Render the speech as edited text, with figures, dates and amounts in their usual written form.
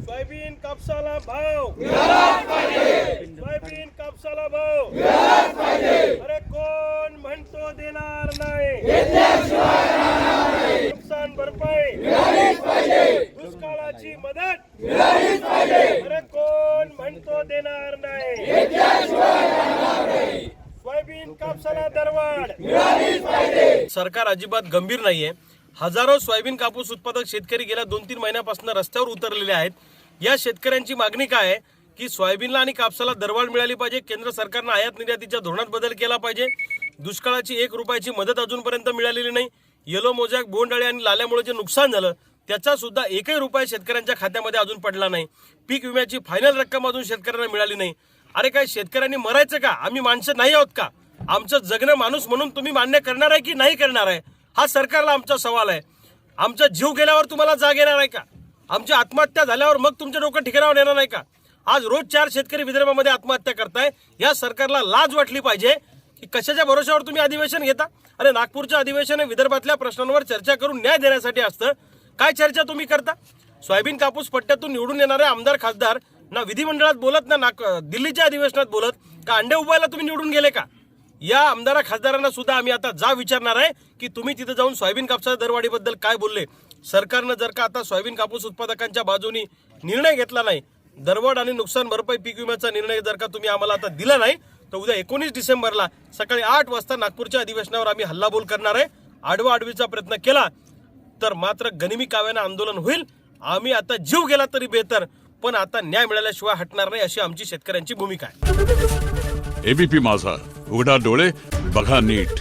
Soybean कापसाला भाव, soybean कापसाला भाव, अरे कोण म्हणतो देणार नाही, नुकसान भरपाई, दुष्काळाची मदत, अरे कोण म्हणतो देणार नाही, सोयाबीन कापसाला दरवाढ, सरकार अजिबात गंभीर नाहीये। हजारो सोयाबीन कापूस उत्पादक शेतकरी गेल्या 2-3 महिन्यापासून रस्त्यावर उतरलेले आहेत। या शेतकऱ्यांची मागणी काय आहे की सोयाबीनला आणि कापसाला दरवाढ मिळाली पाहिजे, केंद्र सरकारने आयात निर्यातीच्या धोरणात बदल केला पाहिजे, दुष्काळाची 1 रुपयाची मदत अजूनपर्यंत मिळालेली नाही, येलो मोजॅक, बोंडअळी आणि लाल्यामुळे जे नुकसान झालं त्याचा सुद्धा 1ही रुपया शेतकऱ्यांच्या खात्यामध्ये अजून पडला नाही, पीक विम्याची फायनल रक्कम अजून शेतकऱ्यांना मिळाली नाही। अरे काय शेतकऱ्यांनी मरायचं का? आम्ही माणसं नाही आहोत का? आमचं जगणं माणूस म्हणून तुम्ही मान्य करणार आहे की नाही करणार आहे हा सरकारला आमचा सवाल आहे। आमचा जीव गेल्यावर तुम्हाला जाग येणार आहे का? आमची आत्महत्या झाल्यावर मग तुमचे डोकं ठिकाणावर येणार नाही का? आज रोज 4 शेतकरी विदर्भामध्ये आत्महत्या करताय। या सरकारला लाज वाटली पाहिजे की कशाच्या भरोशावर तुम्ही अधिवेशन घेता? अरे नागपूरचं अधिवेशन विदर्भातल्या प्रश्नांवर चर्चा करून न्याय देण्यासाठी असतं। काय चर्चा तुम्ही करता? सोयाबीन कापूस पट्ट्यातून निवडून येणारे आमदार खासदार ना विधिमंडळात बोलत ना दिल्लीच्या अधिवेशनात बोलत का अंडे उबायला तुम्ही निवडून गेले का? या आमदार खासदारांना सुद्धा आम्ही आता जा विचारणार आहे की तुम्ही तिथे जाऊन सोयाबीन कापसाच्या दरवाढीबद्दल काय बोलले। सरकारनं जर का आता सोयाबीन कापूस उत्पादकांच्या बाजूनी निर्णय घेतला नाही, दरवाढ आणि नुकसान भरपाई पीक विम्याचा निर्णय जर का तुम्ही आम्हाला आता दिला नाही, तर उद्या 19 डिसेंबरला सकाळी 8 वाजता नागपूरच्या अधिवेशनावर आम्ही हल्लाबोल करणार आहे। आडवाआडवीचा प्रयत्न केला तर मात्र गनिमी काव्यानं आंदोलन होईल। आम्ही आता जीव गेला तरी बेहतर, पण आता न्याय मिळाल्याशिवाय हटणार नाही अशी आमची शेतकऱ्यांची भूमिका आहे। एबीपी माझा, उघडा डोळे बघा नीट।